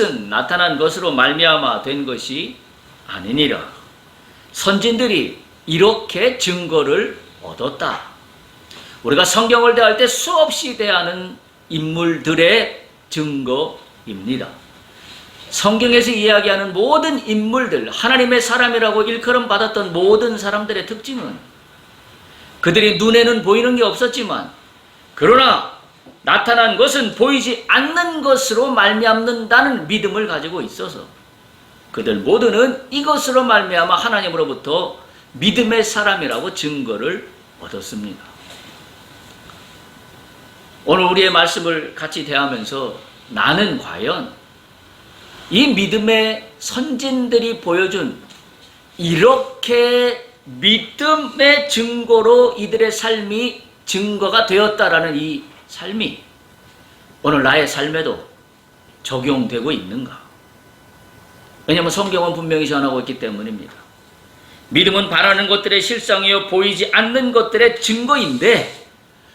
것은 나타난 것으로 말미암아 된 것이 아니니라. 선진들이 이렇게 증거를 얻었다. 우리가 성경을 대할 때 수없이 대하는 인물들의 증거입니다. 성경에서 이야기하는 모든 인물들, 하나님의 사람이라고 일컬음 받았던 모든 사람들의 특징은 그들이 눈에는 보이는 게 없었지만 그러나 나타난 것은 보이지 않는 것으로 말미암는다는 믿음을 가지고 있어서 그들 모두는 이것으로 말미암아 하나님으로부터 믿음의 사람이라고 증거를 얻었습니다. 오늘 우리의 말씀을 같이 대하면서 나는 과연 이 믿음의 선진들이 보여준 이렇게 믿음의 증거로 이들의 삶이 증거가 되었다라는 이 삶이 오늘 나의 삶에도 적용되고 있는가? 왜냐하면 성경은 분명히 전하고 있기 때문입니다. 믿음은 바라는 것들의 실상이요 보이지 않는 것들의 증거인데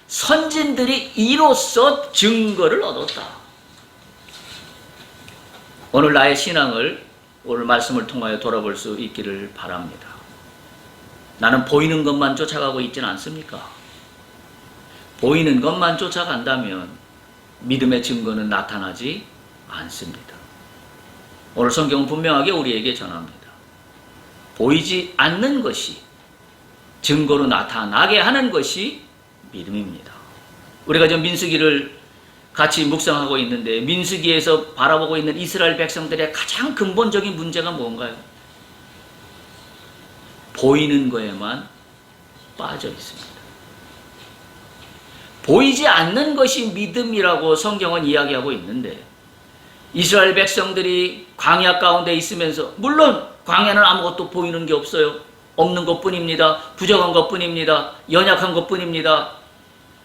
선진들이 이로써 증거를 얻었다. 오늘 나의 신앙을 오늘 말씀을 통하여 돌아볼 수 있기를 바랍니다. 나는 보이는 것만 쫓아가고 있지는 않습니까? 보이는 것만 쫓아간다면 믿음의 증거는 나타나지 않습니다. 오늘 성경은 분명하게 우리에게 전합니다. 보이지 않는 것이 증거로 나타나게 하는 것이 믿음입니다. 우리가 지금 민수기를 같이 묵상하고 있는데 민수기에서 바라보고 있는 이스라엘 백성들의 가장 근본적인 문제가 뭔가요? 보이는 거에만 빠져 있습니다. 보이지 않는 것이 믿음이라고 성경은 이야기하고 있는데 이스라엘 백성들이 광야 가운데 있으면서 물론 광야는 아무것도 보이는 게 없어요. 없는 것뿐입니다. 부정한 것뿐입니다. 연약한 것뿐입니다.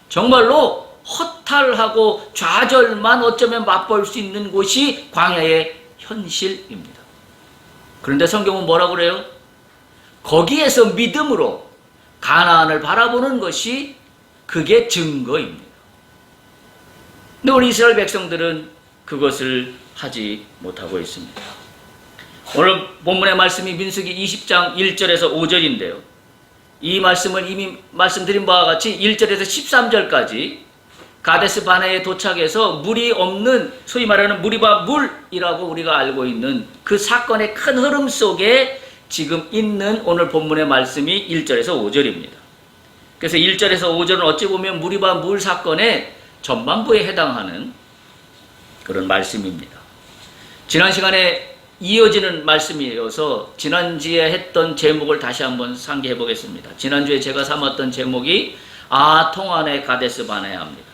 정말로 허탈하고 좌절만 어쩌면 맛볼 수 있는 곳이 광야의 현실입니다. 그런데 성경은 뭐라고 그래요? 거기에서 믿음으로 가나안을 바라보는 것이 그게 증거입니다. 근데 우리 이스라엘 백성들은 그것을 하지 못하고 있습니다. 오늘 본문의 말씀이 민수기 20장 1절에서 5절인데요. 이 말씀을 이미 말씀드린 바와 같이 1절에서 13절까지 가데스 바네에 도착해서 물이 없는 소위 말하는 무리바 물이라고 우리가 알고 있는 그 사건의 큰 흐름 속에 지금 있는 오늘 본문의 말씀이 1절에서 5절입니다. 그래서 1절에서 5절은 어찌 보면 무리바 물 사건의 전반부에 해당하는 그런 말씀입니다. 지난 시간에 이어지는 말씀이어서 지난주에 했던 제목을 다시 한번 상기해 보겠습니다. 지난주에 제가 삼았던 제목이 통안의 가데스 바네아입니다.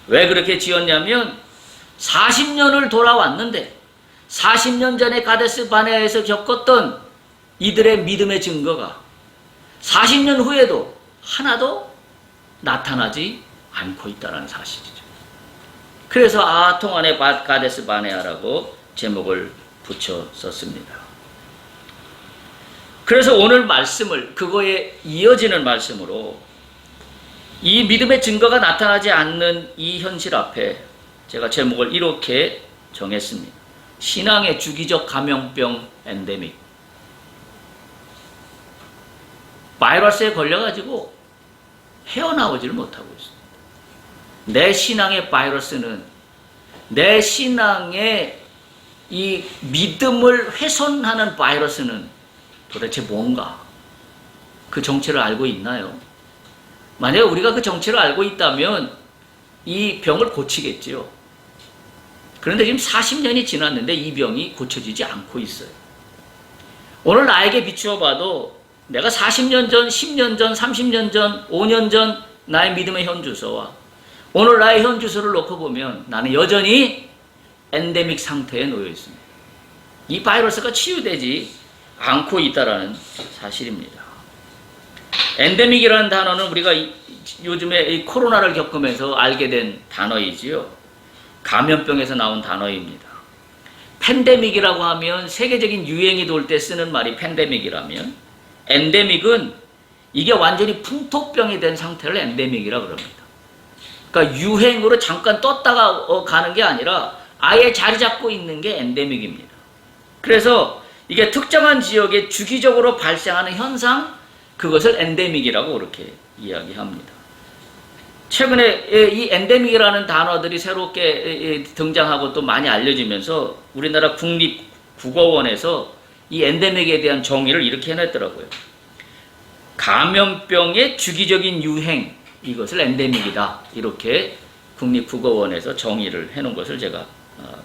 왜 그렇게 지었냐면 40년을 돌아왔는데 40년 전에 가데스 바네아에서 겪었던 이들의 믿음의 증거가 40년 후에도 하나도 나타나지 않고 있다는 사실이죠. 그래서 통안의 가데스 바네아라고 제목을 붙여 썼습니다. 그래서 오늘 말씀을 그거에 이어지는 말씀으로 이 믿음의 증거가 나타나지 않는 이 현실 앞에 제가 제목을 이렇게 정했습니다. 신앙의 주기적 감염병 엔데믹. 바이러스에 걸려가지고 헤어나오지를 못하고 있습니다. 내 신앙의 바이러스는 내 신앙의 이 믿음을 훼손하는 바이러스는 도대체 뭔가? 그 정체를 알고 있나요? 만약에 우리가 그 정체를 알고 있다면 이 병을 고치겠지요. 그런데 지금 40년이 지났는데 이 병이 고쳐지지 않고 있어요. 오늘 나에게 비추어 봐도 내가 40년 전, 10년 전, 30년 전, 5년 전 나의 믿음의 현주소와 오늘 나의 현주소를 놓고 보면 나는 여전히 엔데믹 상태에 놓여 있습니다. 이 바이러스가 치유되지 않고 있다는 사실입니다. 엔데믹이라는 단어는 우리가 요즘에 이 코로나를 겪으면서 알게 된 단어이지요. 감염병에서 나온 단어입니다. 팬데믹이라고 하면 세계적인 유행이 돌 때 쓰는 말이 팬데믹이라면 엔데믹은 이게 완전히 풍토병이 된 상태를 엔데믹이라고 그럽니다. 그러니까 유행으로 잠깐 떴다가 가는 게 아니라 아예 자리 잡고 있는 게 엔데믹입니다. 그래서 이게 특정한 지역에 주기적으로 발생하는 현상, 그것을 엔데믹이라고 그렇게 이야기합니다. 최근에 이 엔데믹이라는 단어들이 새롭게 등장하고 또 많이 알려지면서 우리나라 국립국어원에서 이 엔데믹에 대한 정의를 이렇게 해놨더라고요. 감염병의 주기적인 유행, 이것을 엔데믹이다. 이렇게 국립국어원에서 정의를 해놓은 것을 제가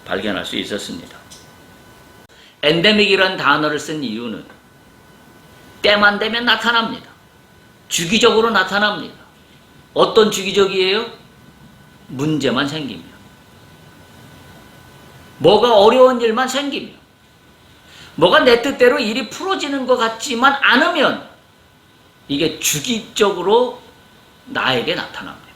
발견할 수 있었습니다. 엔데믹이라는 단어를 쓴 이유는 때만 되면 나타납니다. 주기적으로 나타납니다. 어떤 주기적이에요? 문제만 생기면. 뭐가 어려운 일만 생기면. 뭐가 내 뜻대로 일이 풀어지는 것 같지만 않으면 이게 주기적으로 나에게 나타납니다.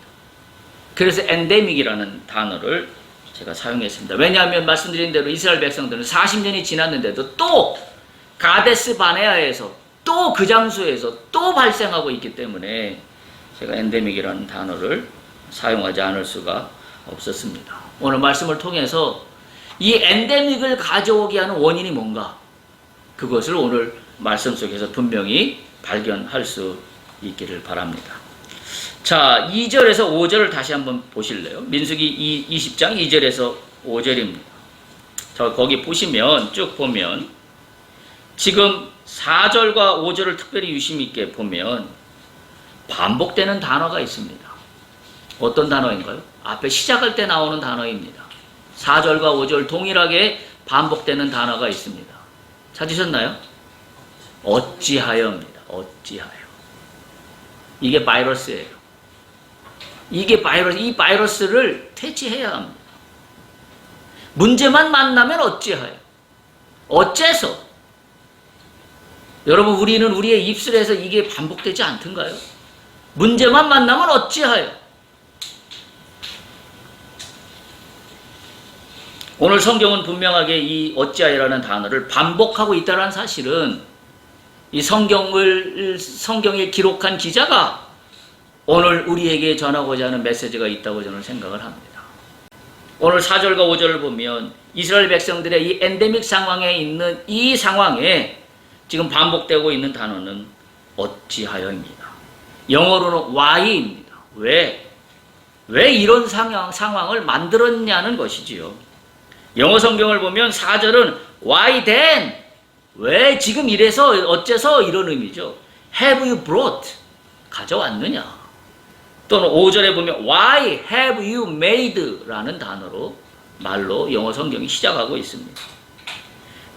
그래서 엔데믹이라는 단어를 제가 사용했습니다. 왜냐하면 말씀드린 대로 이스라엘 백성들은 40년이 지났는데도 또 가데스 바네아에서 또 그 장소에서 또 발생하고 있기 때문에 제가 엔데믹이라는 단어를 사용하지 않을 수가 없었습니다. 오늘 말씀을 통해서 이 엔데믹을 가져오게 하는 원인이 뭔가, 그것을 오늘 말씀 속에서 분명히 발견할 수 있기를 바랍니다. 자, 2절에서 5절을 다시 한번 보실래요? 민수기 20장 2절에서 5절입니다. 자, 거기 보시면, 쭉 보면 지금 4절과 5절을 특별히 유심 있게 보면 반복되는 단어가 있습니다. 어떤 단어인가요? 앞에 시작할 때 나오는 단어입니다. 4절과 5절 동일하게 반복되는 단어가 있습니다. 찾으셨나요? 어찌하여입니다. 어찌하여. 이게 바이러스예요. 이게 바이러스, 이 바이러스를 퇴치해야 합니다. 문제만 만나면 어찌하여. 어째서. 여러분, 우리는 우리의 입술에서 이게 반복되지 않던가요? 문제만 만나면 어찌하여. 오늘 성경은 분명하게 이 어찌하여라는 단어를 반복하고 있다는 사실은 이 성경에 기록한 기자가 오늘 우리에게 전하고자 하는 메시지가 있다고 저는 생각을 합니다. 오늘 4절과 5절을 보면 이스라엘 백성들의 이 엔데믹 상황에 있는 이 상황에 지금 반복되고 있는 단어는 어찌하여입니다. 영어로는 why입니다. 왜 이런 상황을 만들었냐는 것이지요. 영어 성경을 보면 4절은 why then, 왜 지금 이래서 어째서, 이런 의미죠. have you brought, 가져왔느냐. 또는 5절에 보면 why have you made 라는 단어로 말로 영어 성경이 시작하고 있습니다.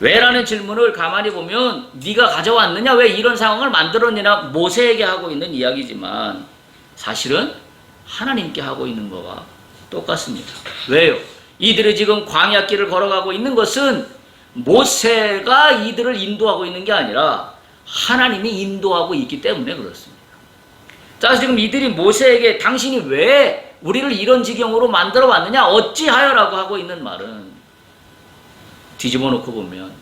왜라는 질문을 가만히 보면 네가 가져왔느냐, 왜 이런 상황을 만들었느냐, 모세에게 하고 있는 이야기지만 사실은 하나님께 하고 있는 거와 똑같습니다. 왜요? 이들이 지금 광야길을 걸어가고 있는 것은 모세가 이들을 인도하고 있는 게 아니라 하나님이 인도하고 있기 때문에 그렇습니다. 자, 지금 이들이 모세에게 당신이 왜 우리를 이런 지경으로 만들어 왔느냐, 어찌하여라고 하고 있는 말은 뒤집어 놓고 보면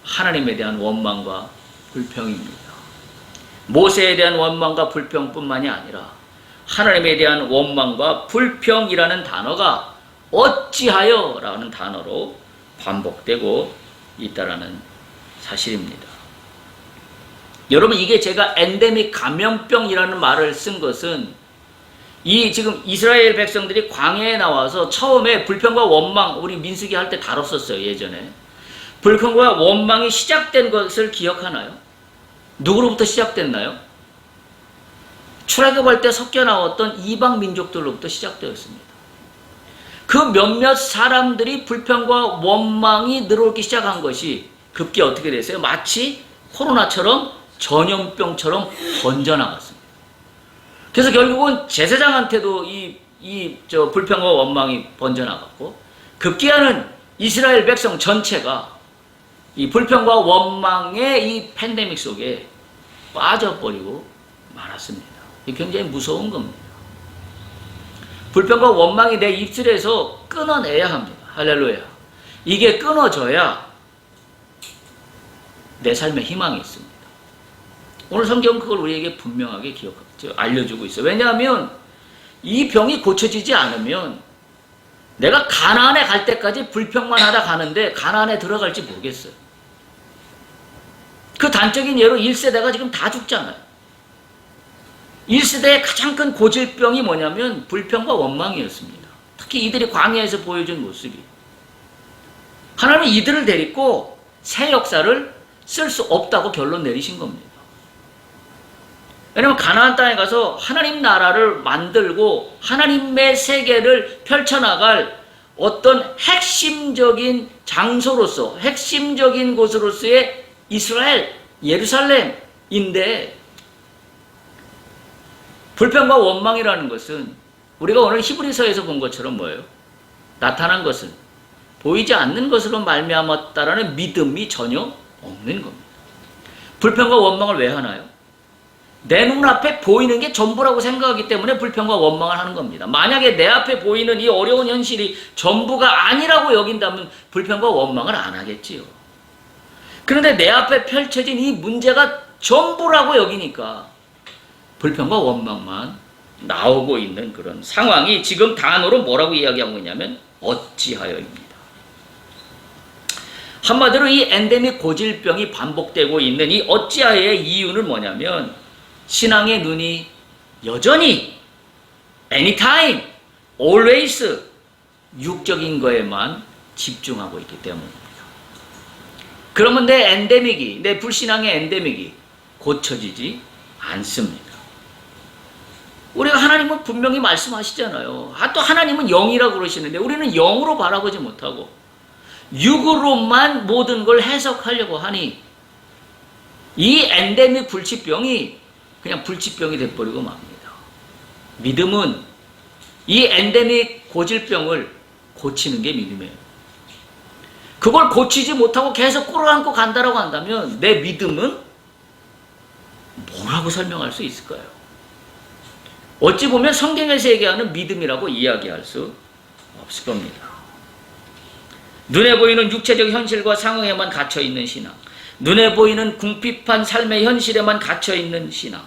하나님에 대한 원망과 불평입니다. 모세에 대한 원망과 불평뿐만이 아니라 하나님에 대한 원망과 불평이라는 단어가 어찌하여라는 단어로 반복되고 있다라는 사실입니다. 여러분, 이게 제가 엔데믹 감염병이라는 말을 쓴 것은 이 지금 이스라엘 백성들이 광야에 나와서 처음에 불평과 원망, 우리 민수기 할 때 다뤘었어요, 예전에. 불평과 원망이 시작된 것을 기억하나요? 누구로부터 시작됐나요? 출애굽할 때 섞여 나왔던 이방 민족들로부터 시작되었습니다. 그 몇몇 사람들이 불평과 원망이 늘어오기 시작한 것이 급기 어떻게 됐어요? 마치 코로나처럼 전염병처럼 번져나갔습니다. 그래서 결국은 제사장한테도 불평과 원망이 번져나갔고, 급기야는 이스라엘 백성 전체가 이 불평과 원망의 이 팬데믹 속에 빠져버리고 말았습니다. 이게 굉장히 무서운 겁니다. 불평과 원망이 내 입술에서 끊어내야 합니다. 할렐루야. 이게 끊어져야 내 삶에 희망이 있습니다. 오늘 성경은 그걸 우리에게 분명하게 알려주고 있어요. 왜냐하면 이 병이 고쳐지지 않으면 내가 가나안에 갈 때까지 불평만 하다 가는데 가나안에 들어갈지 모르겠어요. 그 단적인 예로 1세대가 지금 다 죽잖아요. 1세대의 가장 큰 고질병이 뭐냐면 불평과 원망이었습니다. 특히 이들이 광야에서 보여준 모습이. 하나님은 이들을 데리고 새 역사를 쓸 수 없다고 결론 내리신 겁니다. 왜냐하면 가나안 땅에 가서 하나님 나라를 만들고 하나님의 세계를 펼쳐나갈 어떤 핵심적인 장소로서, 핵심적인 곳으로서의 이스라엘, 예루살렘인데, 불평과 원망이라는 것은 우리가 오늘 히브리서에서 본 것처럼 뭐예요? 나타난 것은 보이지 않는 것으로 말미암았다라는 믿음이 전혀 없는 겁니다. 불평과 원망을 왜 하나요? 내 눈앞에 보이는 게 전부라고 생각하기 때문에 불평과 원망을 하는 겁니다. 만약에 내 앞에 보이는 이 어려운 현실이 전부가 아니라고 여긴다면 불평과 원망을 안 하겠지요. 그런데 내 앞에 펼쳐진 이 문제가 전부라고 여기니까 불평과 원망만 나오고 있는 그런 상황이 지금 단어로 뭐라고 이야기하고 있냐면 어찌하여입니다. 한마디로 이 엔데믹 고질병이 반복되고 있는 이 어찌하여의 이유는 뭐냐면 신앙의 눈이 여전히 anytime, always 육적인 거에만 집중하고 있기 때문입니다. 그러면 내 엔데믹이, 내 불신앙의 엔데믹이 고쳐지지 않습니다. 우리가 하나님은 분명히 말씀하시잖아요. 또 하나님은 영이라고 그러시는데 우리는 영으로 바라보지 못하고 육으로만 모든 걸 해석하려고 하니 이 엔데믹 불치병이 그냥 불치병이 돼버리고 맙니다. 믿음은 이 엔데믹 고질병을 고치는 게 믿음이에요. 그걸 고치지 못하고 계속 끌어안고 간다라고 한다면 내 믿음은 뭐라고 설명할 수 있을까요? 어찌 보면 성경에서 얘기하는 믿음이라고 이야기할 수 없을 겁니다. 눈에 보이는 육체적 현실과 상황에만 갇혀있는 신앙, 눈에 보이는 궁핍한 삶의 현실에만 갇혀있는 신앙,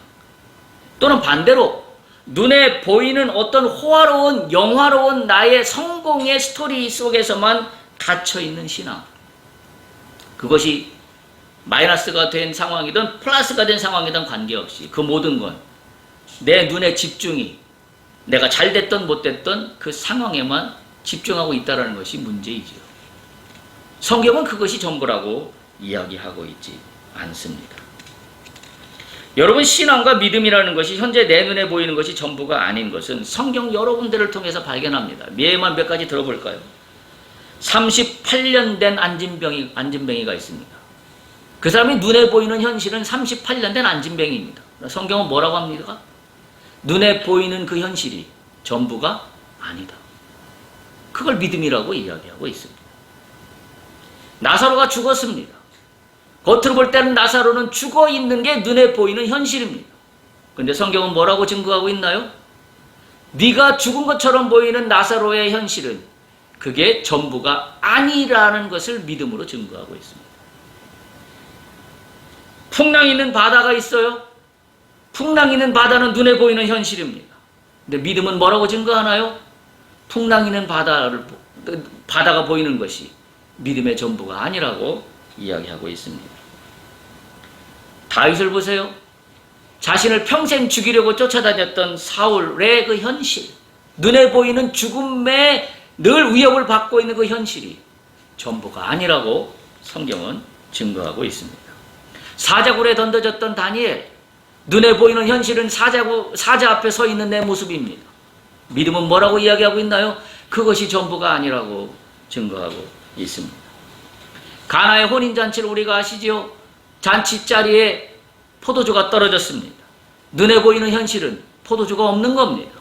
또는 반대로 눈에 보이는 어떤 호화로운 영화로운 나의 성공의 스토리 속에서만 갇혀있는 신앙, 그것이 마이너스가 된 상황이든 플러스가 된 상황이든 관계없이 그 모든 건 내 눈의 집중이 내가 잘 됐던 못 됐던 그 상황에만 집중하고 있다는 것이 문제이지요. 성경은 그것이 전부라고 이야기하고 있지 않습니다. 여러분, 신앙과 믿음이라는 것이 현재 내 눈에 보이는 것이 전부가 아닌 것은 성경 여러 군데를 통해서 발견합니다. 예만 몇 가지 들어볼까요? 38년 된 안진뱅이가 있습니다. 그 사람이 눈에 보이는 현실은 38년 된 안진뱅이입니다. 성경은 뭐라고 합니까? 눈에 보이는 그 현실이 전부가 아니다. 그걸 믿음이라고 이야기하고 있습니다. 나사로가 죽었습니다. 겉으로 볼 때는 나사로는 죽어 있는 게 눈에 보이는 현실입니다. 그런데 성경은 뭐라고 증거하고 있나요? 네가 죽은 것처럼 보이는 나사로의 현실은 그게 전부가 아니라는 것을 믿음으로 증거하고 있습니다. 풍랑 있는 바다가 있어요. 풍랑 있는 바다는 눈에 보이는 현실입니다. 근데 믿음은 뭐라고 증거하나요? 풍랑 있는 바다가 보이는 것이 믿음의 전부가 아니라고 이야기하고 있습니다. 다윗을 보세요. 자신을 평생 죽이려고 쫓아다녔던 사울의 그 현실, 눈에 보이는 죽음에 늘 위협을 받고 있는 그 현실이 전부가 아니라고 성경은 증거하고 있습니다. 사자굴에 던져졌던 다니엘, 눈에 보이는 현실은 사자 앞에 서 있는 내 모습입니다. 믿음은 뭐라고 이야기하고 있나요? 그것이 전부가 아니라고 증거하고 있습니다. 가나의 혼인잔치를 우리가 아시지요? 잔치 자리에 포도주가 떨어졌습니다. 눈에 보이는 현실은 포도주가 없는 겁니다.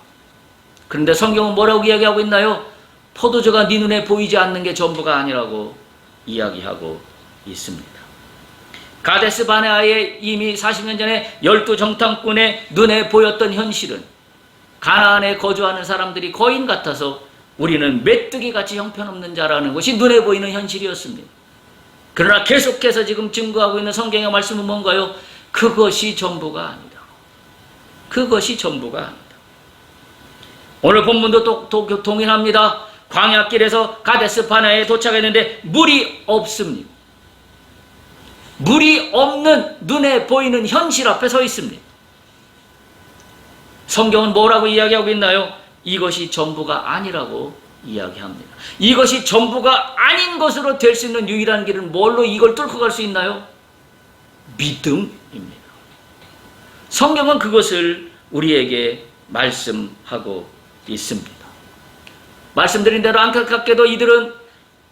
그런데 성경은 뭐라고 이야기하고 있나요? 포도주가 네 눈에 보이지 않는 게 전부가 아니라고 이야기하고 있습니다. 가데스 바네아에 이미 40년 전에 12정탐꾼의 눈에 보였던 현실은 가나안에 거주하는 사람들이 거인 같아서 우리는 메뚜기같이 형편없는 자라는 것이 눈에 보이는 현실이었습니다. 그러나 계속해서 지금 증거하고 있는 성경의 말씀은 뭔가요? 그것이 전부가 아니다. 그것이 전부가 아니다. 오늘 본문도 동일합니다. 광야길에서 가데스 바네아에 도착했는데 물이 없습니다. 물이 없는 눈에 보이는 현실 앞에 서 있습니다. 성경은 뭐라고 이야기하고 있나요? 이것이 전부가 아니라고 이야기합니다. 이것이 전부가 아닌 것으로 될 수 있는 유일한 길은 뭘로 이걸 뚫고 갈 수 있나요? 믿음입니다. 성경은 그것을 우리에게 말씀하고 있습니다. 말씀드린 대로 안타깝게도 이들은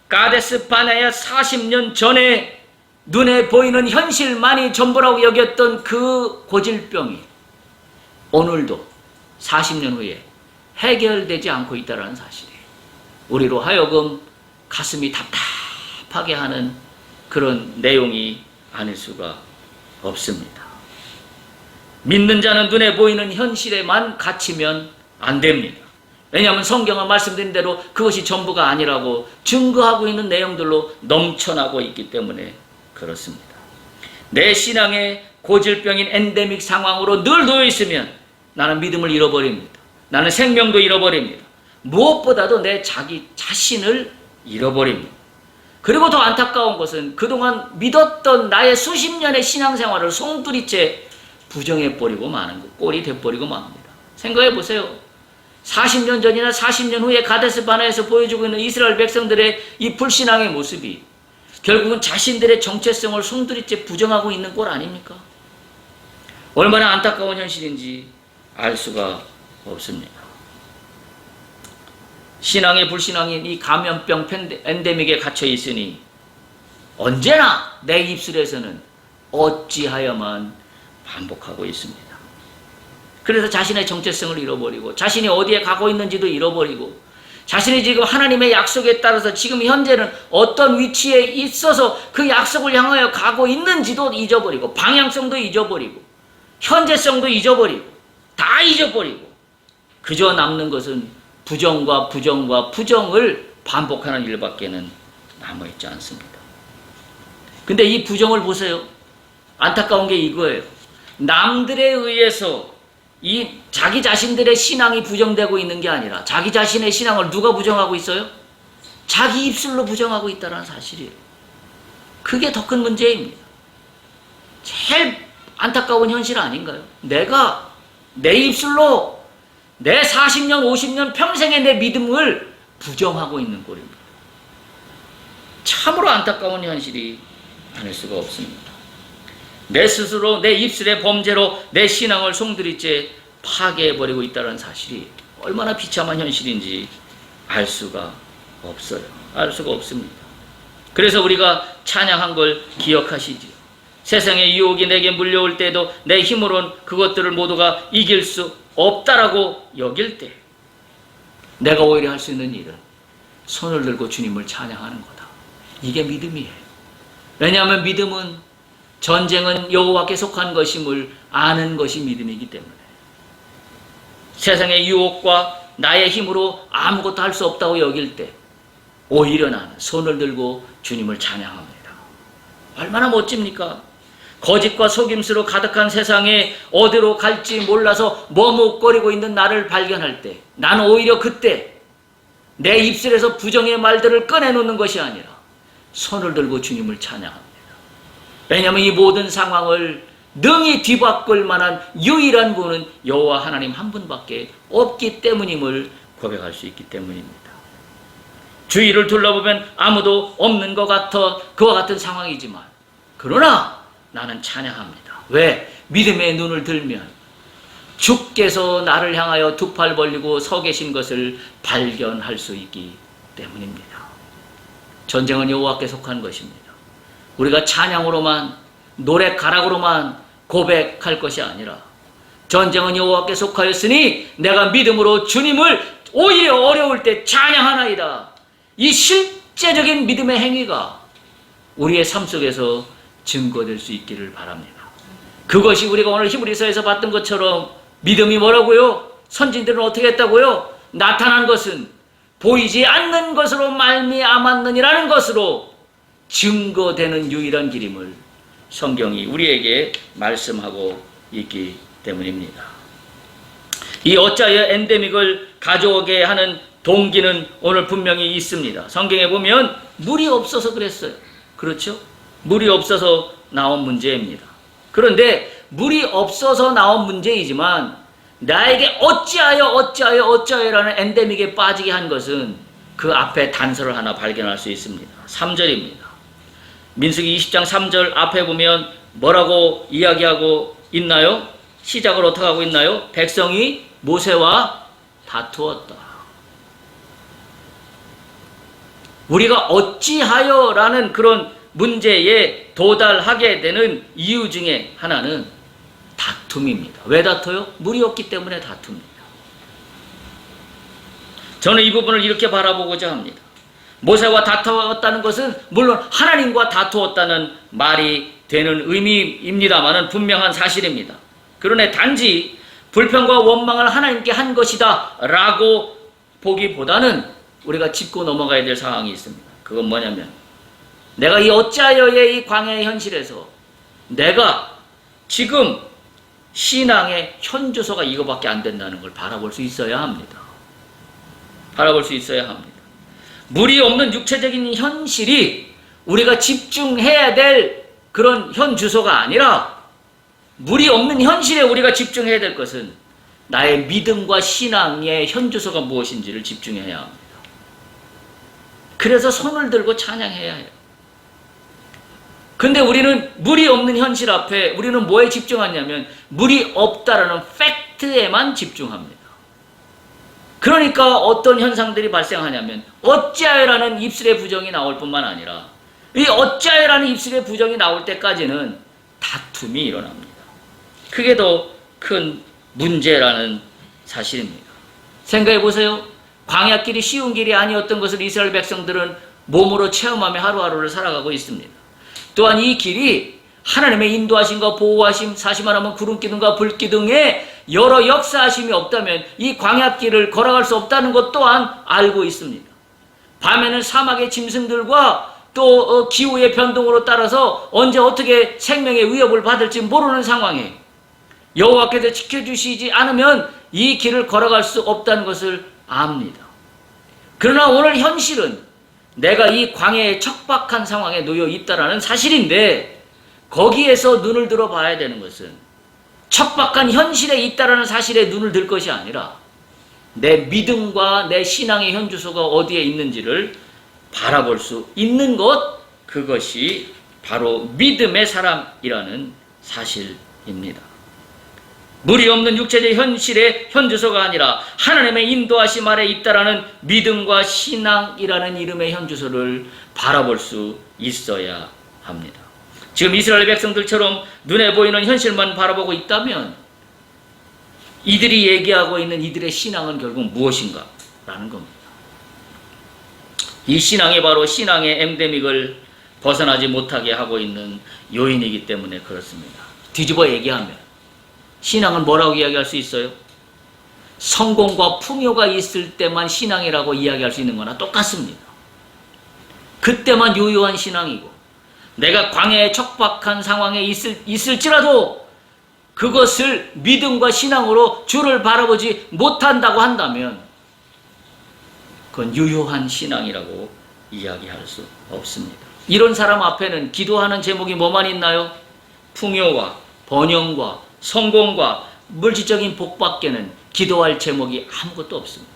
가데스 바네아 40년 전에 눈에 보이는 현실만이 전부라고 여겼던 그 고질병이 오늘도 40년 후에 해결되지 않고 있다는 사실이 우리로 하여금 가슴이 답답하게 하는 그런 내용이 아닐 수가 없습니다. 믿는 자는 눈에 보이는 현실에만 갇히면 안 됩니다. 왜냐하면 성경은 말씀드린 대로 그것이 전부가 아니라고 증거하고 있는 내용들로 넘쳐나고 있기 때문에 그렇습니다. 내 신앙의 고질병인 엔데믹 상황으로 늘 놓여 있으면 나는 믿음을 잃어버립니다. 나는 생명도 잃어버립니다. 무엇보다도 내 자기 자신을 잃어버립니다. 그리고 더 안타까운 것은 그동안 믿었던 나의 수십 년의 신앙생활을 송두리째 부정해버리고 마는 것, 꼴이 돼버리고 맙니다. 생각해 보세요. 40년 전이나 40년 후에 가데스 바네아에서 보여주고 있는 이스라엘 백성들의 이 불신앙의 모습이 결국은 자신들의 정체성을 송두리째 부정하고 있는 꼴 아닙니까? 얼마나 안타까운 현실인지 알 수가 없습니다. 신앙의 불신앙인 이 감염병 엔데믹에 갇혀 있으니 언제나 내 입술에서는 어찌하여만 반복하고 있습니다. 그래서 자신의 정체성을 잃어버리고 자신이 어디에 가고 있는지도 잃어버리고 자신이 지금 하나님의 약속에 따라서 지금 현재는 어떤 위치에 있어서 그 약속을 향하여 가고 있는지도 잊어버리고 방향성도 잊어버리고 현재성도 잊어버리고 다 잊어버리고 그저 남는 것은 부정과 부정과 부정을 반복하는 일밖에는 남아있지 않습니다. 근데 이 부정을 보세요. 안타까운 게 이거예요. 남들에 의해서 이 자기 자신들의 신앙이 부정되고 있는 게 아니라 자기 자신의 신앙을 누가 부정하고 있어요? 자기 입술로 부정하고 있다는 사실이에요. 그게 더 큰 문제입니다. 제일 안타까운 현실 아닌가요? 내가 내 입술로 내 40년, 50년 평생의 내 믿음을 부정하고 있는 꼴입니다. 참으로 안타까운 현실이 아닐 수가 없습니다. 내 스스로 내 입술의 범죄로 내 신앙을 송두리째 파괴해버리고 있다는 사실이 얼마나 비참한 현실인지 알 수가 없어요. 알 수가 없습니다. 그래서 우리가 찬양한 걸 기억하시지요. 세상의 유혹이 내게 물려올 때도 내 힘으로는 그것들을 모두가 이길 수 없다라고 여길 때 내가 오히려 할 수 있는 일은 손을 들고 주님을 찬양하는 거다. 이게 믿음이에요. 왜냐하면 믿음은 전쟁은 여호와께 속한 것임을 아는 것이 믿음이기 때문에 세상의 유혹과 나의 힘으로 아무것도 할 수 없다고 여길 때 오히려 나는 손을 들고 주님을 찬양합니다. 얼마나 멋집니까? 거짓과 속임수로 가득한 세상에 어디로 갈지 몰라서 머뭇거리고 있는 나를 발견할 때 나는 오히려 그때 내 입술에서 부정의 말들을 꺼내놓는 것이 아니라 손을 들고 주님을 찬양합니다. 왜냐하면 이 모든 상황을 능히 뒤바꿀 만한 유일한 분은 여호와 하나님 한 분밖에 없기 때문임을 고백할 수 있기 때문입니다. 주위를 둘러보면 아무도 없는 것 같아 그와 같은 상황이지만 그러나 나는 찬양합니다. 왜? 믿음의 눈을 들면 주께서 나를 향하여 두 팔 벌리고 서 계신 것을 발견할 수 있기 때문입니다. 전쟁은 여호와께 속한 것입니다. 우리가 찬양으로만 노래 가락으로만 고백할 것이 아니라 전쟁은 여호와께 속하였으니 내가 믿음으로 주님을 오히려 어려울 때 찬양하나이다. 이 실제적인 믿음의 행위가 우리의 삶 속에서 증거될 수 있기를 바랍니다. 그것이 우리가 오늘 히브리서에서 봤던 것처럼 믿음이 뭐라고요? 선진들은 어떻게 했다고요? 나타난 것은 보이지 않는 것으로 말미암았느니라는 것으로 증거되는 유일한 길임을 성경이 우리에게 말씀하고 있기 때문입니다. 이 어짜여 엔데믹을 가져오게 하는 동기는 오늘 분명히 있습니다. 성경에 보면 물이 없어서 그랬어요. 그렇죠? 물이 없어서 나온 문제입니다. 그런데 물이 없어서 나온 문제이지만 나에게 어찌하여라는 엔데믹에 빠지게 한 것은 그 앞에 단서를 하나 발견할 수 있습니다. 3절입니다. 민수기 20장 3절 앞에 보면 뭐라고 이야기하고 있나요? 시작을 어떻게 하고 있나요? 백성이 모세와 다투었다. 우리가 어찌하여라는 그런 문제에 도달하게 되는 이유 중에 하나는 다툼입니다. 왜 다퉈요? 물이 없기 때문에 다툽니다. 저는 이 부분을 이렇게 바라보고자 합니다. 모세와 다투었다는 것은 물론 하나님과 다투었다는 말이 되는 의미입니다만은 분명한 사실입니다. 그러나 단지 불평과 원망을 하나님께 한 것이다 라고 보기보다는 우리가 짚고 넘어가야 될 상황이 있습니다. 그건 뭐냐면 내가 이 어찌하여의 이 광야의 현실에서 내가 지금 신앙의 현주소가 이거밖에 안 된다는 걸 바라볼 수 있어야 합니다. 바라볼 수 있어야 합니다. 물이 없는 육체적인 현실이 우리가 집중해야 될 그런 현주소가 아니라 물이 없는 현실에 우리가 집중해야 될 것은 나의 믿음과 신앙의 현주소가 무엇인지를 집중해야 합니다. 그래서 손을 들고 찬양해야 해요. 근데 우리는 물이 없는 현실 앞에 우리는 뭐에 집중하냐면 물이 없다라는 팩트에만 집중합니다. 그러니까 어떤 현상들이 발생하냐면 어찌하여라는 입술의 부정이 나올 뿐만 아니라 이 어찌하여라는 입술의 부정이 나올 때까지는 다툼이 일어납니다. 그게 더 큰 문제라는 사실입니다. 생각해 보세요. 광야길이 쉬운 길이 아니었던 것을 이스라엘 백성들은 몸으로 체험하며 하루하루를 살아가고 있습니다. 또한 이 길이 하나님의 인도하심과 보호하심, 사시마라면 구름기둥과 불기둥에 여러 역사하심이 없다면 이 광야길을 걸어갈 수 없다는 것 또한 알고 있습니다. 밤에는 사막의 짐승들과 또 기후의 변동으로 따라서 언제 어떻게 생명의 위협을 받을지 모르는 상황에 여호와께서 지켜주시지 않으면 이 길을 걸어갈 수 없다는 것을 압니다. 그러나 오늘 현실은 내가 이 광야의 척박한 상황에 놓여 있다는 사실인데 거기에서 눈을 들어 봐야 되는 것은 척박한 현실에 있다는 사실에 눈을 들 것이 아니라 내 믿음과 내 신앙의 현주소가 어디에 있는지를 바라볼 수 있는 것, 그것이 바로 믿음의 사람이라는 사실입니다. 물이 없는 육체적 현실의 현주소가 아니라 하나님의 인도하심 아래 있다라는 믿음과 신앙이라는 이름의 현주소를 바라볼 수 있어야 합니다. 지금 이스라엘 백성들처럼 눈에 보이는 현실만 바라보고 있다면 이들이 얘기하고 있는 이들의 신앙은 결국 무엇인가? 라는 겁니다. 이 신앙이 바로 신앙의 엔데믹을 벗어나지 못하게 하고 있는 요인이기 때문에 그렇습니다. 뒤집어 얘기하면 신앙은 뭐라고 이야기할 수 있어요? 성공과 풍요가 있을 때만 신앙이라고 이야기할 수 있는 거나 똑같습니다. 그때만 유효한 신앙이고 내가 광야의 척박한 상황에 있을지라도 그것을 믿음과 신앙으로 주를 바라보지 못한다고 한다면 그건 유효한 신앙이라고 이야기할 수 없습니다. 이런 사람 앞에는 기도하는 제목이 뭐만 있나요? 풍요와 번영과 성공과 물질적인 복밖에는 기도할 제목이 아무것도 없습니다.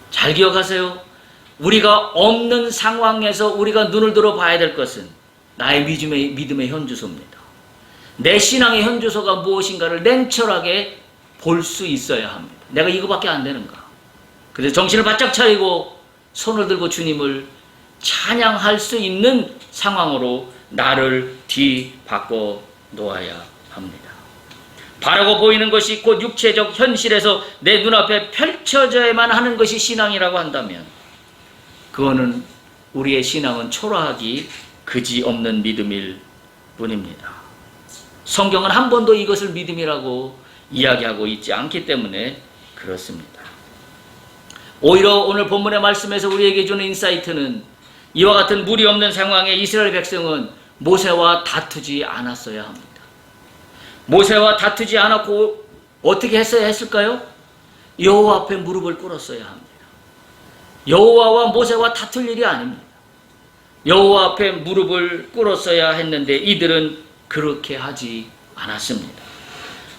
잘 기억하세요. 우리가 없는 상황에서 우리가 눈을 들어 봐야 될 것은 나의 믿음의 현주소입니다. 내 신앙의 현주소가 무엇인가를 냉철하게 볼 수 있어야 합니다. 내가 이거밖에 안 되는가? 그래서 정신을 바짝 차리고 손을 들고 주님을 찬양할 수 있는 상황으로 나를 뒤바꿔 놓아야 합니다. 바라고 보이는 것이 곧 육체적 현실에서 내 눈앞에 펼쳐져야만 하는 것이 신앙이라고 한다면 그거는 우리의 신앙은 초라하기 그지없는 믿음일 뿐입니다. 성경은 한 번도 이것을 믿음이라고 이야기하고 있지 않기 때문에 그렇습니다. 오히려 오늘 본문의 말씀에서 우리에게 주는 인사이트는 이와 같은 물이 없는 상황에 이스라엘 백성은 모세와 다투지 않았어야 합니다. 모세와 다투지 않았고 어떻게 했어야 했을까요? 여호와 앞에 무릎을 꿇었어야 합니다. 여호와와 모세와 다툴 일이 아닙니다. 여호와 앞에 무릎을 꿇었어야 했는데 이들은 그렇게 하지 않았습니다.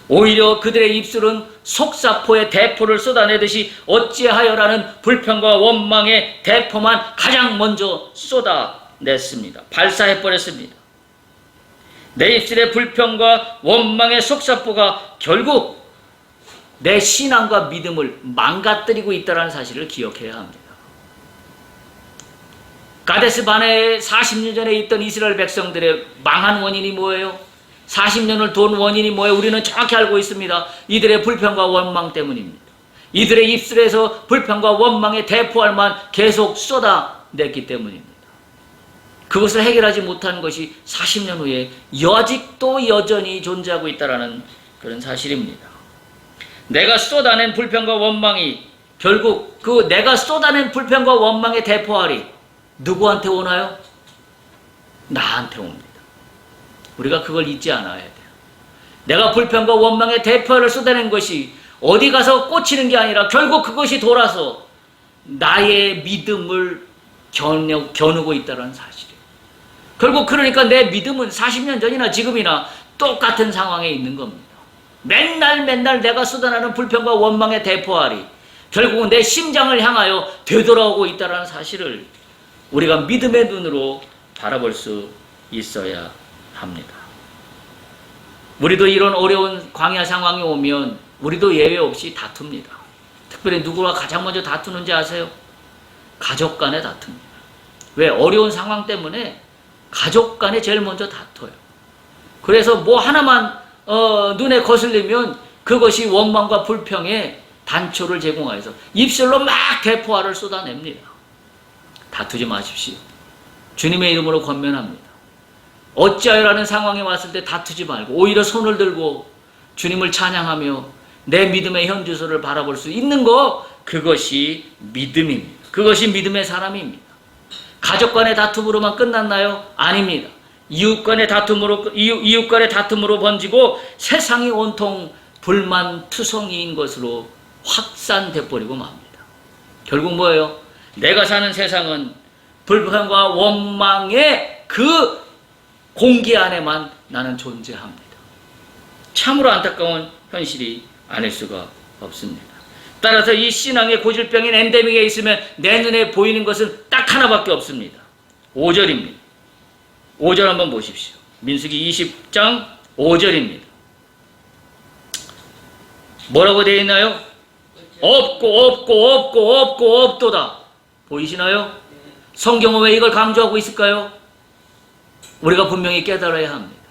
오히려 그들의 입술은 속사포의 대포를 쏟아내듯이 어찌하여라는 불평과 원망의 대포만 가장 먼저 쏟아냈습니다. 발사해버렸습니다. 내 입술의 불평과 원망의 속사포가 결국 내 신앙과 믿음을 망가뜨리고 있다는 사실을 기억해야 합니다. 가데스 바네에 40년 전에 있던 이스라엘 백성들의 망한 원인이 뭐예요? 40년을 돈 원인이 뭐예요? 우리는 정확히 알고 있습니다. 이들의 불평과 원망 때문입니다. 이들의 입술에서 불평과 원망의 대포알만 계속 쏟아냈기 때문입니다. 그것을 해결하지 못한 것이 40년 후에 아직도 여전히 존재하고 있다는 그런 사실입니다. 내가 쏟아낸 불평과 원망이 결국 그 내가 쏟아낸 불평과 원망의 대포알이 누구한테 오나요? 나한테 옵니다. 우리가 그걸 잊지 않아야 돼요. 내가 불평과 원망의 대포알을 쏟아낸 것이 어디 가서 꽂히는 게 아니라 결국 그것이 돌아서 나의 믿음을 겨누고 있다는 사실이에요. 결국 그러니까 내 믿음은 40년 전이나 지금이나 똑같은 상황에 있는 겁니다. 맨날 내가 쏟아내는 불평과 원망의 대포알이 결국은 내 심장을 향하여 되돌아오고 있다는 사실을 우리가 믿음의 눈으로 바라볼 수 있어야 합니다. 우리도 이런 어려운 광야 상황이 오면 우리도 예외 없이 다툽니다. 특별히 누구와 가장 먼저 다투는지 아세요? 가족 간에 다툽니다. 왜? 어려운 상황 때문에 가족 간에 제일 먼저 다퉈요. 그래서 뭐 하나만 눈에 거슬리면 그것이 원망과 불평의 단초를 제공하여서 입술로 막 대포알을 쏟아냅니다. 다투지 마십시오. 주님의 이름으로 권면합니다. 어찌하여라는 상황에 왔을 때 다투지 말고 오히려 손을 들고 주님을 찬양하며 내 믿음의 현주소를 바라볼 수 있는 것, 그것이 믿음입니다. 그것이 믿음의 사람입니다. 가족 간의 다툼으로만 끝났나요? 아닙니다. 이웃 간의 다툼으로 번지고 세상이 온통 불만투성이인 것으로 확산돼 버리고 맙니다. 결국 뭐예요? 내가 사는 세상은 불평과 원망의 그 공기 안에만 나는 존재합니다. 참으로 안타까운 현실이 아닐 수가 없습니다. 따라서 이 신앙의 고질병인 엔데믹에 있으면 내 눈에 보이는 것은 딱 하나밖에 없습니다. 5절입니다. 5절 한번 보십시오. 민수기 20장 5절입니다. 뭐라고 되어 있나요? 없도다. 보이시나요? 성경은 왜 이걸 강조하고 있을까요? 우리가 분명히 깨달아야 합니다.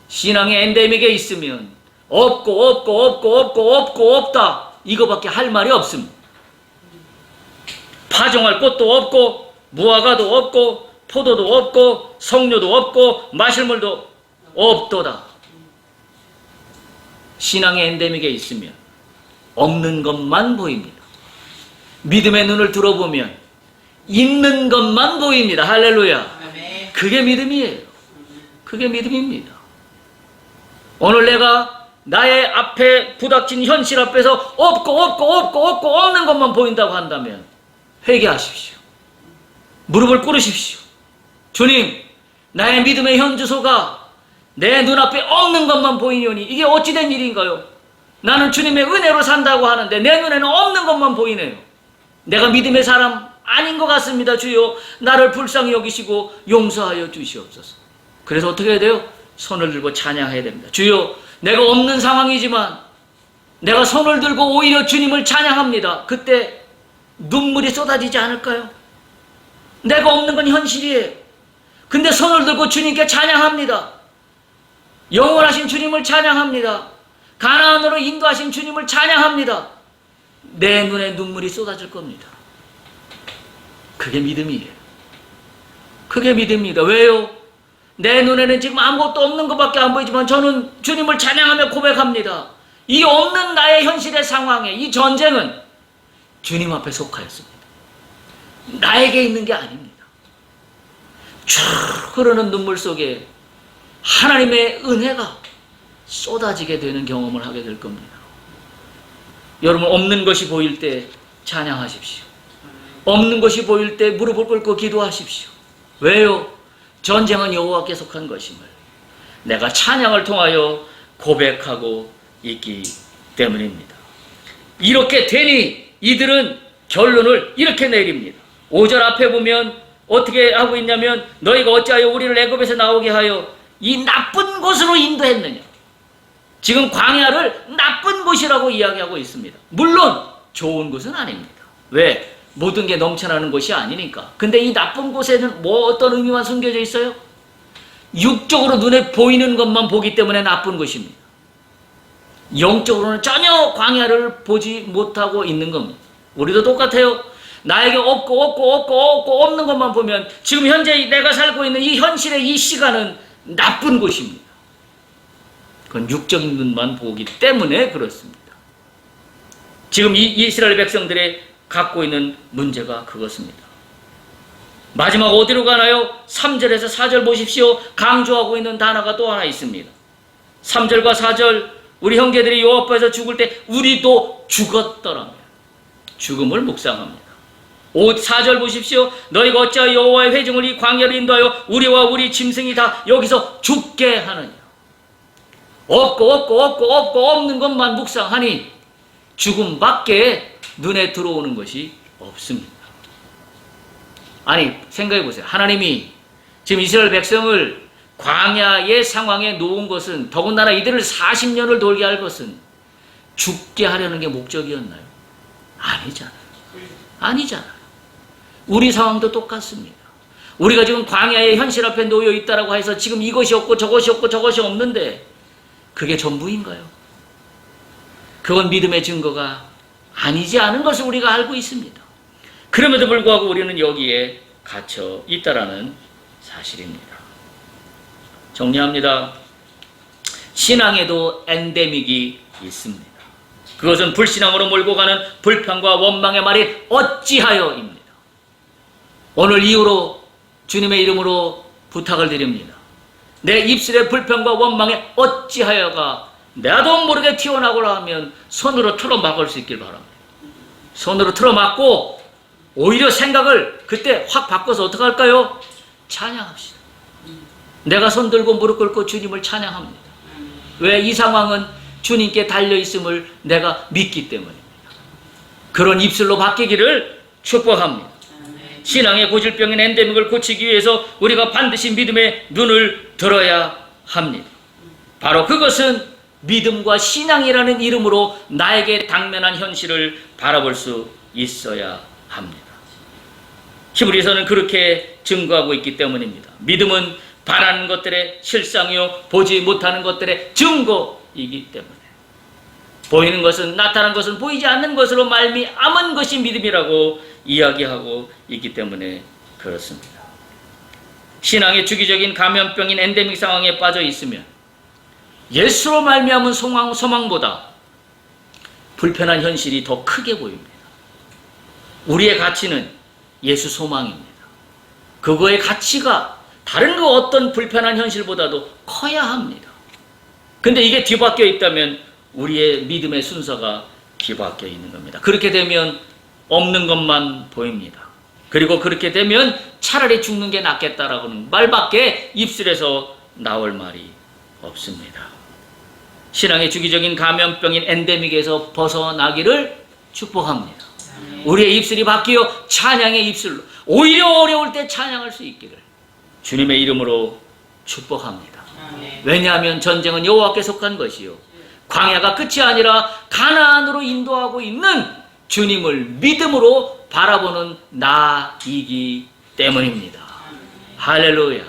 신앙의 엔데믹에 있으면 없다. 이거밖에 할 말이 없습니다. 파종할 꽃도 없고, 무화과도 없고, 포도도 없고, 석류도 없고, 마실물도 없도다. 신앙의 엔데믹에 있으면 없는 것만 보입니다. 믿음의 눈을 들어보면 있는 것만 보입니다. 할렐루야. 그게 믿음이에요. 그게 믿음입니다. 오늘 내가 나의 앞에 부닥친 현실 앞에서 없는 것만 보인다고 한다면 회개하십시오. 무릎을 꿇으십시오. 주님, 나의 믿음의 현주소가 내 눈앞에 없는 것만 보이니 이게 어찌된 일인가요? 나는 주님의 은혜로 산다고 하는데 내 눈에는 없는 것만 보이네요. 내가 믿음의 사람 아닌 것 같습니다. 주여, 나를 불쌍히 여기시고 용서하여 주시옵소서. 그래서 어떻게 해야 돼요? 손을 들고 찬양해야 됩니다. 주여, 내가 없는 상황이지만 내가 손을 들고 오히려 주님을 찬양합니다. 그때 눈물이 쏟아지지 않을까요? 내가 없는 건 현실이에요. 근데 손을 들고 주님께 찬양합니다. 영원하신 주님을 찬양합니다. 가나안으로 인도하신 주님을 찬양합니다. 내 눈에 눈물이 쏟아질 겁니다. 그게 믿음이에요. 그게 믿음입니다. 왜요? 내 눈에는 지금 아무것도 없는 것밖에 안 보이지만 저는 주님을 찬양하며 고백합니다. 이 없는 나의 현실의 상황에 이 전쟁은 주님 앞에 속하였습니다. 나에게 있는 게 아닙니다. 쭉 흐르는 눈물 속에 하나님의 은혜가 쏟아지게 되는 경험을 하게 될 겁니다. 여러분, 없는 것이 보일 때 찬양하십시오. 없는 것이 보일 때 무릎을 꿇고 기도하십시오. 왜요? 전쟁은 여호와께 속한 것임을 내가 찬양을 통하여 고백하고 있기 때문입니다. 이렇게 되니 이들은 결론을 이렇게 내립니다. 5절 앞에 보면 어떻게 하고 있냐면, 너희가 어찌하여 우리를 애굽에서 나오게 하여 이 나쁜 곳으로 인도했느냐. 지금 광야를 나쁜 곳이라고 이야기하고 있습니다. 물론 좋은 곳은 아닙니다. 왜? 모든 게 넘쳐나는 곳이 아니니까. 근데 이 나쁜 곳에는 뭐 어떤 의미만 숨겨져 있어요? 육적으로 눈에 보이는 것만 보기 때문에 나쁜 것입니다. 영적으로는 전혀 광야를 보지 못하고 있는 겁니다. 우리도 똑같아요. 나에게 없고 없는 것만 보면 지금 현재 내가 살고 있는 이 현실의 이 시간은 나쁜 곳입니다. 그건 육적인 눈만 보기 때문에 그렇습니다. 지금 이 이스라엘 백성들의 갖고 있는 문제가 그것입니다. 마지막 어디로 가나요? 3절에서 4절 보십시오. 강조하고 있는 단어가 또 하나 있습니다. 3절과 4절, 우리 형제들이 여호와 앞에서 죽을 때 우리도 죽었더라며 죽음을 묵상합니다. 4절 보십시오. 너희가 어찌하여 여호와의 회중을 이 광야를 인도하여 우리와 우리 짐승이 다 여기서 죽게 하느냐. 없고 없는 것만 묵상하니 죽음밖에 눈에 들어오는 것이 없습니다. 아니, 생각해 보세요. 하나님이 지금 이스라엘 백성을 광야의 상황에 놓은 것은, 더군다나 이들을 40년을 돌게 할 것은 죽게 하려는 게 목적이었나요? 아니잖아요. 우리 상황도 똑같습니다. 우리가 지금 광야의 현실 앞에 놓여 있다라고 해서 지금 이것이 없고 저것이 없고 저것이 없는데 그게 전부인가요? 그건 믿음의 증거가 아니지 않은 것을 우리가 알고 있습니다. 그럼에도 불구하고 우리는 여기에 갇혀 있다라는 사실입니다. 정리합니다. 신앙에도 엔데믹이 있습니다. 그것은 불신앙으로 몰고 가는 불평과 원망의 말이 어찌하여입니다. 오늘 이후로 주님의 이름으로 부탁을 드립니다. 내 입술의 불평과 원망에 어찌하여가 나도 모르게 튀어나오려 하면 손으로 틀어막을 수 있길 바랍니다. 손으로 틀어막고 오히려 생각을 그때 확 바꿔서 어떻게 할까요? 찬양합시다. 내가 손 들고 무릎 꿇고 주님을 찬양합니다. 왜? 이 상황은 주님께 달려있음을 내가 믿기 때문입니다. 그런 입술로 바뀌기를 축복합니다. 신앙의 고질병인 엔데믹을 고치기 위해서 우리가 반드시 믿음의 눈을 들어야 합니다. 바로 그것은 믿음과 신앙이라는 이름으로 나에게 당면한 현실을 바라볼 수 있어야 합니다. 히브리서는 그렇게 증거하고 있기 때문입니다. 믿음은 바라는 것들의 실상이요 보지 못하는 것들의 증거이기 때문에, 보이는 것은, 나타난 것은 보이지 않는 것으로 말미암은 것이 믿음이라고 이야기하고 있기 때문에 그렇습니다. 신앙의 주기적인 감염병인 엔데믹 상황에 빠져 있으면 예수로 말미암은 소망보다 불편한 현실이 더 크게 보입니다. 우리의 가치는 예수 소망입니다. 그거의 가치가 다른 그 어떤 불편한 현실보다도 커야 합니다. 근데 이게 뒤바뀌어 있다면 우리의 믿음의 순서가 뒤바뀌어 있는 겁니다. 그렇게 되면 없는 것만 보입니다. 그리고 그렇게 되면 차라리 죽는 게 낫겠다라고는 말밖에 입술에서 나올 말이 없습니다. 신앙의 주기적인 감염병인 엔데믹에서 벗어나기를 축복합니다. 우리의 입술이 바뀌어 찬양의 입술로, 오히려 어려울 때 찬양할 수 있기를 주님의 이름으로 축복합니다. 왜냐하면 전쟁은 여호와께 속한 것이요 광야가 끝이 아니라 가나안으로 인도하고 있는 주님을 믿음으로 바라보는 나이기 때문입니다. 할렐루야.